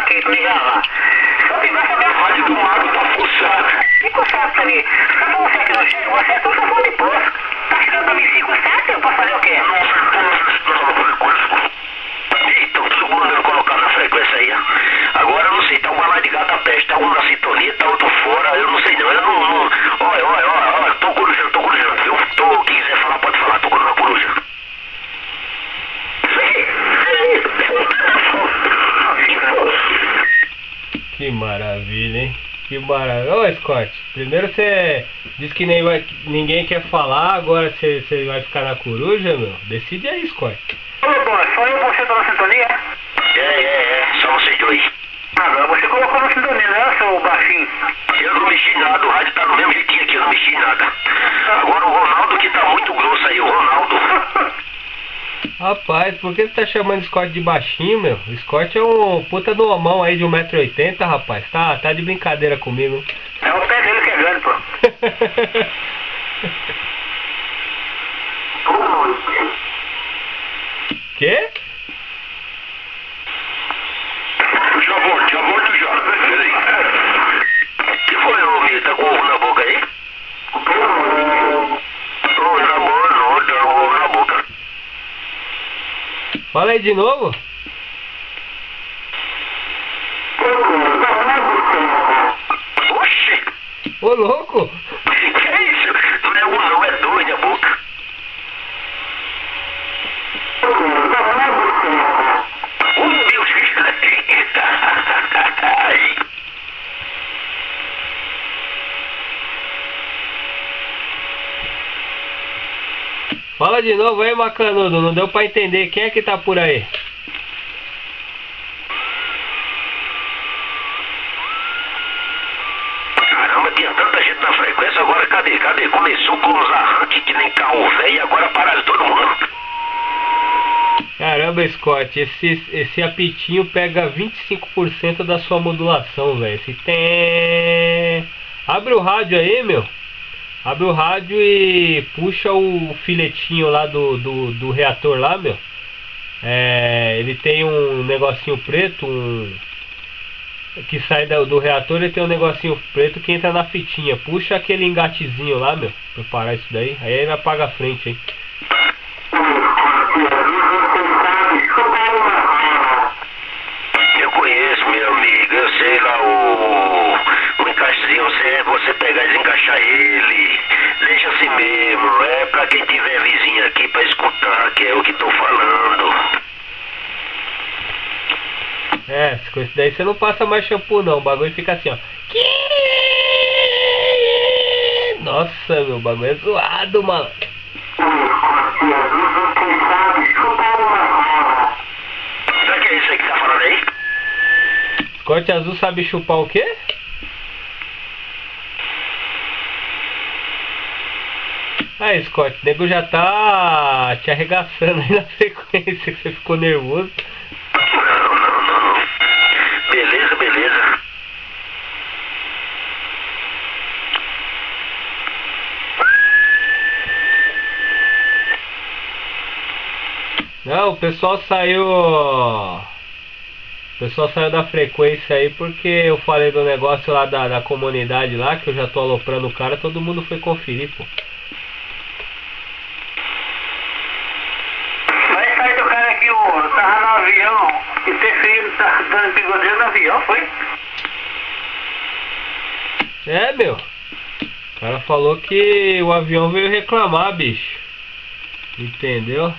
aqui, tô ligado lá. Só que gosta da rádio do mago tá fuçada. Que fuçada pra mim? Só pra você que não chega, você é tudo só de poço. Tá chegando pra mim 5-7, eu posso fazer o quê? Então todo mundo colocar na frequência aí. Agora eu não sei, tá uma lá de gata peste, tá um na sintonia, tá outro fora, eu não sei não. Eu não. Olha, tô corujando, viu? Quem quiser falar pode falar, tô corujando a coruja. Que maravilha, hein? Que maravilha. Ô Scott, primeiro você disse que ninguém quer falar, agora você vai ficar na coruja, meu? Decide aí, Scott. Ô, bom, só eu e você tô na sintonia? Só vocês dois. Agora você colocou na sintonia, né, seu baixinho? Eu não mexi nada, o rádio tá do mesmo jeitinho aqui, eu não mexi nada. Agora o Ronaldo que tá muito grosso aí, o Ronaldo. Rapaz, por que você tá chamando Scott de baixinho, meu? Scott é um puta do homão aí de 1,80 m, rapaz. Tá de brincadeira comigo. É o pé dele que é grande, pô. Quê? Já volto já. Peraí. Que foi, ô Mia? Tá com ovo na boca aí? Ovo na boca. Fala aí de novo. Oxi! Ô louco! Que é isso? Não é um não, é dois a boca. Oh Deus! Fala de novo aí, Macanudo. Não deu pra entender. Quem é que tá por aí? Caramba, tinha tanta gente na frequência, agora cadê? Começou com os arranques que nem carro velho e agora pararam todo mundo. Caramba, Scott, esse apitinho pega 25% da sua modulação, velho. Esse tem... Abre o rádio aí, meu. Abre o rádio e puxa o filetinho lá do reator lá, meu. Ele tem um negocinho preto, que sai do reator, ele tem um negocinho preto que entra na fitinha. Puxa aquele engatezinho lá, meu, pra parar isso daí. Aí ele apaga a frente, hein. Eu conheço, meu amigo, eu sei lá o encaixezinho, você pegar e desencaixar ele. Deixa assim mesmo, é pra quem tiver vizinho aqui pra escutar, que é o que tô falando. Com isso daí você não passa mais shampoo não, o bagulho fica assim, ó. Nossa, meu, o bagulho é zoado, mano. Será que é isso aí que tá falando aí? Scott azul sabe chupar o quê? Aí, Scott, o nego já tá te arregaçando aí na sequência, que você ficou nervoso. Não. Beleza. Não, o pessoal saiu da frequência aí porque eu falei do negócio lá da comunidade lá, que eu já tô aloprando o cara, todo mundo foi conferir, pô. Mas sai do cara que tava no avião, interferindo, tá dando bigodeiro no avião, foi? Meu. O cara falou que o avião veio reclamar, bicho. Entendeu?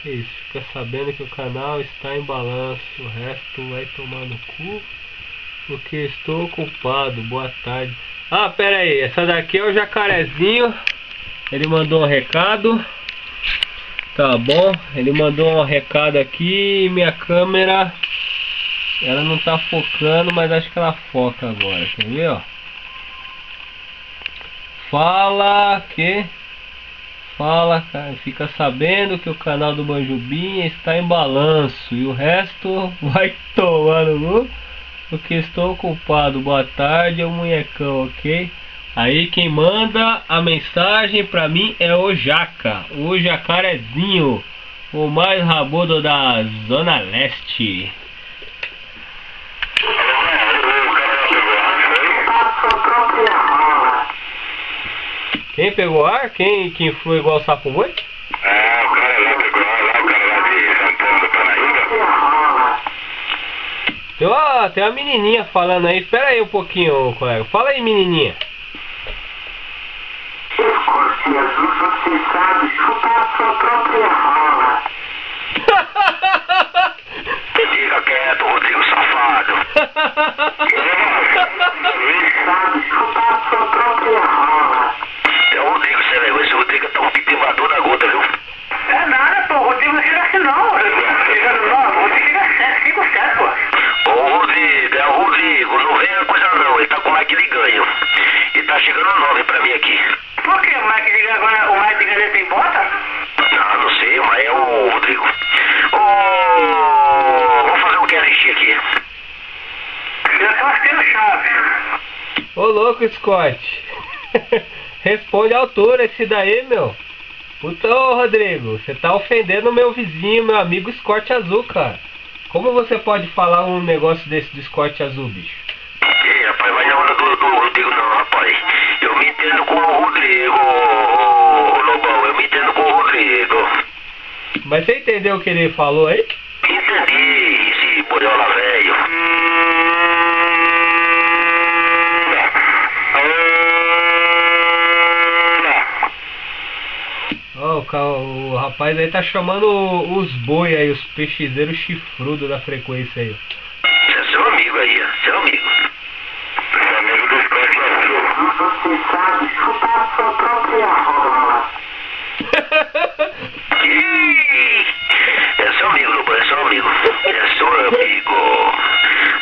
Que isso? Fica sabendo que o canal está em balanço. O resto vai tomar no cu. Porque estou ocupado. Boa tarde. Ah, pera aí. Essa daqui é o Jacarezinho. Ele mandou um recado. Tá bom. Ele mandou um recado aqui. Minha câmera, ela não tá focando, mas acho que ela foca agora. Quer ver, ó? Fala, cara, fica sabendo que o canal do Banjubinha está em balanço e o resto vai tomar no cu, porque estou ocupado. Boa tarde, é o Munhecão, ok? Aí quem manda a mensagem pra mim é o Jacarezinho, o mais rabudo da Zona Leste. Quem pegou ar? Quem que influi igual o sapo boi? Ah, o cara lá pegou lá, o cara lá de Santana do Paraíba. Tem uma menininha falando aí. Espera aí um pouquinho, colega. Fala aí, menininha. Escorte azul, você sabe chupar sua própria rola. Fica quieto, Rodrigo safado. Sabe chupar sua própria rola. É o Rodrigo, você lembra? Esse Rodrigo tá um pitimbador da gota, viu? É nada, pô. O Rodrigo não chega assim, não. O Rodrigo chega 5-7, pô. Ô Rodrigo, é o Rodrigo, não vem a coisa não, ele tá com o Mike de ganho. E tá chegando 9 pra mim aqui. Por que o Mike de ganho agora? O Mike de ganho tem bota? Ah, não sei, mas é o Rodrigo. Vou fazer um QLX aqui. Eu só tenho chave. Ô louco, Scott. Responde à altura esse daí, meu. Puta, ô Rodrigo, você tá ofendendo meu vizinho, meu amigo Scott Azul, cara. Como você pode falar um negócio desse do Scott Azul, bicho? Ei, rapaz, vai na hora do Rodrigo não, rapaz. Eu me entendo com o Rodrigo, ô Lobão, eu me entendo com o Rodrigo. Mas você entendeu o que ele falou aí? Entendi, esse boiola velho. Ó, o rapaz aí tá chamando os boi aí, os peixezeiros chifrudos da frequência aí. Você é seu amigo aí, ó, seu amigo. Seu amigo dos Scott Azul. Você sabe chupar sua própria rola. É seu amigo, Lobão, é seu amigo. É seu amigo.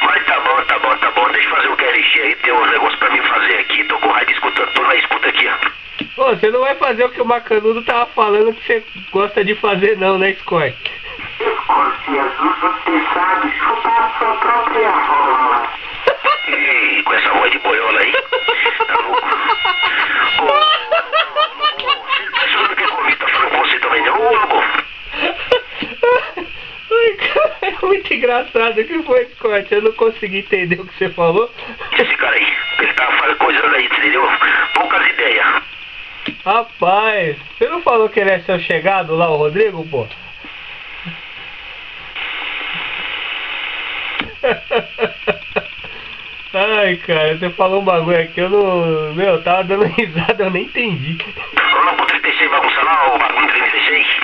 Mas tá bom, tá bom, tá bom. Deixa eu fazer um QLX aí, tem uns negócios pra mim fazer aqui. Tô com o rádio escutando, tô na escuta aqui, ó. Ô, você não vai fazer o que o Macanudo tava falando que você gosta de fazer não, né, Scott? Escorte azul, você sabe chupar sua própria rola. Ih, com essa voz de boiola aí. Tá louco? Você tá achando que é comigo? Tá falando com você também, não, ô Lobo? Ai, cara, é muito engraçado. O que foi, Scott? Eu não consegui entender o que você falou. Esse cara aí, ele tá fazendo coisas aí, entendeu? Poucas ideias. Rapaz, você não falou que ele é seu chegado lá, o Rodrigo, pô? Ai, cara, você falou um bagulho aqui, eu não... Meu, eu tava dando risada, eu nem entendi. Vamos lá pro 36 bagunça lá, o bagulho 36.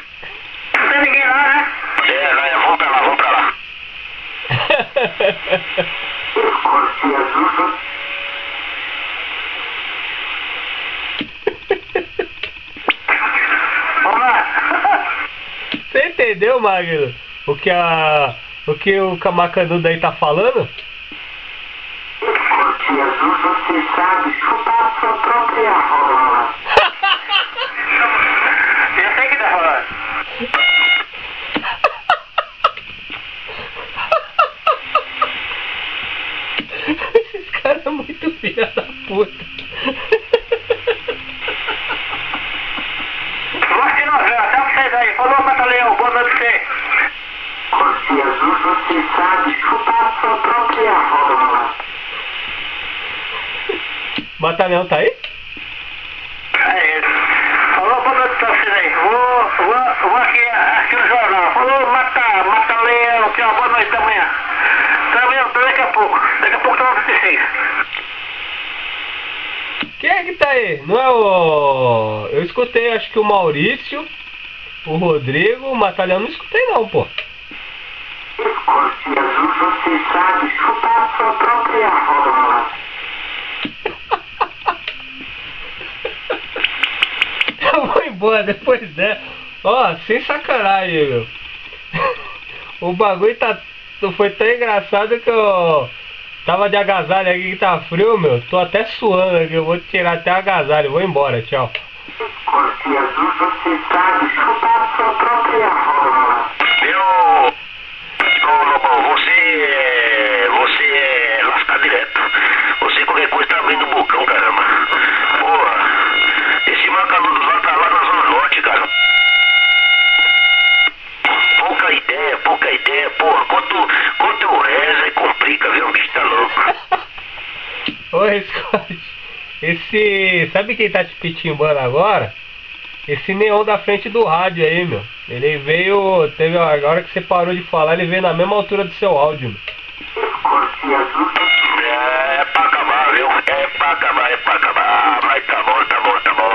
Não tem ninguém lá, né? Vamos pra lá, vamos pra lá. Escorte azul, vamos lá. Você entendeu, Magno? O que o Macanudo aí tá falando? Escorte azul, você sabe chupar sua própria rola. Eu sei que tá rolando. Esses caras são muito filha da puta. Gosto de novela, até vocês aí. Falou, Batalhão, boa noite pra você. Escorte azul, você sabe chupar sua própria rola. Batalhão tá aí? É, falou, boa noite pra vocês aí. Vou aqui no jornal. Falou, mata leão, tchau, boa noite da manhã. Tá daqui a pouco. Daqui a pouco tá no 36. Quem é que tá aí? Não é o... Eu escutei, acho que o Maurício, o Rodrigo, o Batalhão não escutei não, pô. Escorte azul, você sabe chupar sua própria rola. Eu vou embora depois dessa. Ó, sem sacanagem, meu. O bagulho foi tão engraçado que eu tava de agasalho aqui que tá frio, meu. Tô até suando aqui, eu vou tirar até o agasalho. Vou embora, tchau. Escorte azul, você sabe chupar sua própria rola. Meu... Ô Lobão, você é lascado direto. Você qualquer coisa tá abrindo o bocão, caramba. Porra, esse Macanudo lá tá lá na Zona Norte, cara. Pouca ideia, porra. Quanto eu rezo e complica, viu? O bicho tá louco. Oi, Scott. Sabe quem tá te pitimbando agora? Esse neon da frente do rádio aí, meu. Ele veio. Agora que você parou de falar, ele veio na mesma altura do seu áudio, meu. É pra acabar, viu? É pra acabar, é pra acabar. Mas tá bom, tá bom, tá bom.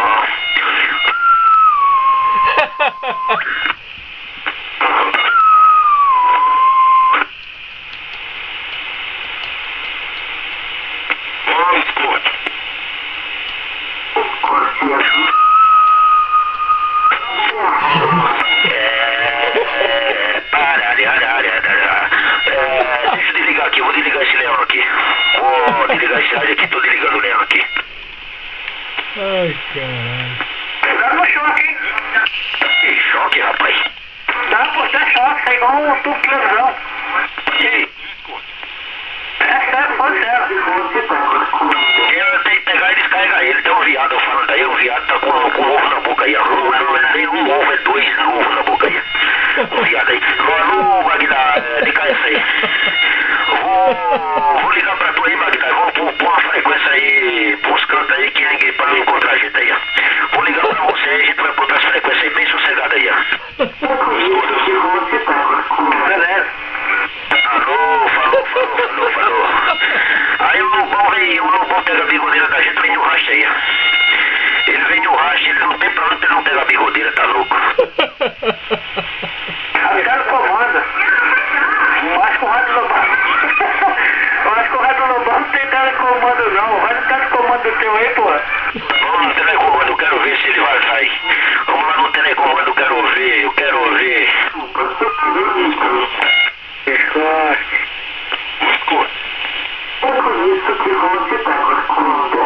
Deixa eu desligar aqui, vou desligar esse leão aqui. Vou desligar esse rádio aqui, tô desligando o leão aqui. Ai, caralho. Dá no choque, Que choque, rapaz. dá por ter choque, é igual um tubo de televisão. E É sério, foi sério. eu tenho que pegar e descarregar ele. Tem um viado falando aí, o viado tá com um ovo na boca aí. Não é nem um ovo, é 2 ovos na boca aí. O viado aí. Alô, Magda, liga essa aí. Vou ligar pra tu aí, Magda. Vamos pôr uma frequência aí, pros cantos aí, que ninguém pra não encontrar a gente aí, ó. Vou ligar pra você e a gente vai botar as frequências aí bem sossegadas aí, ó. Beleza. Alô, falou. Aí o Lobão pega a bigodeira da gente, vem no racha aí, ó. Ele vem no racha, ele não tem pra onde ele não pegar a bigodeira, tá louco? Até no comando. Eu acho que o rádio Lobão. Eu acho que o rádio Lobão não tem telecomando não. Vai no telecomando teu aí, porra. Vamos no telecomando, eu quero ver se ele vai sair. Vamos lá no telecomando, eu quero ver. Escuta. Eu conheço que você tá corcunda.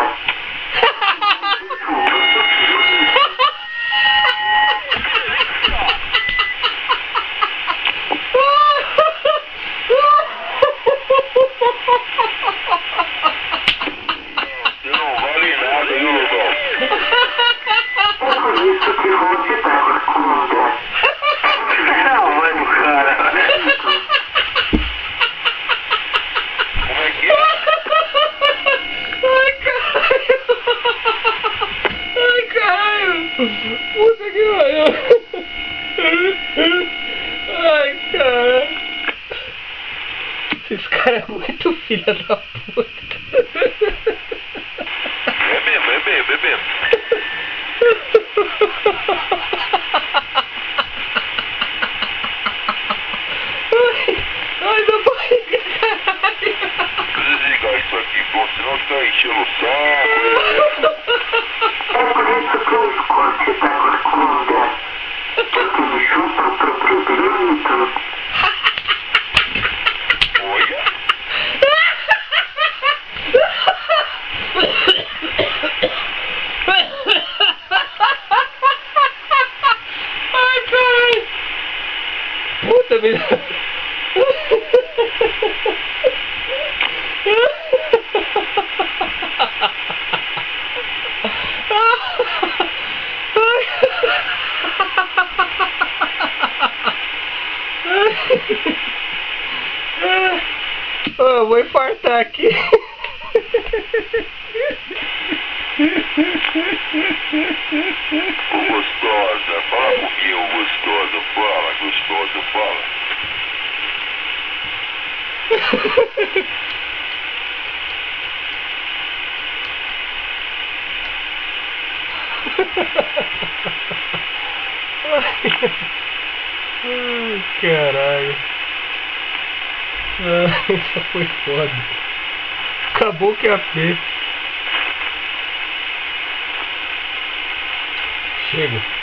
Você não vale nada, viu, Lobão? Eu conheço que você tá corcunda. Não, mano, cara. Como é que é? Ai, caralho! Puta que pariu! Ai, caralho! Esse cara é muito filha da puta! É mesmo. Ai, minha barriga, caralho! Desligar isso aqui, pô, senão fica enchendo o saco. Eu conheço que o corte tá corcunda. Porque me chupa pro direito. Olha. Ai, caralho! Puta vida! Eu vou infartar aqui. Gostosa, fala comigo, gostosa, fala. Ai, caralho. Ai, isso foi foda. Acabou que a P. Chega.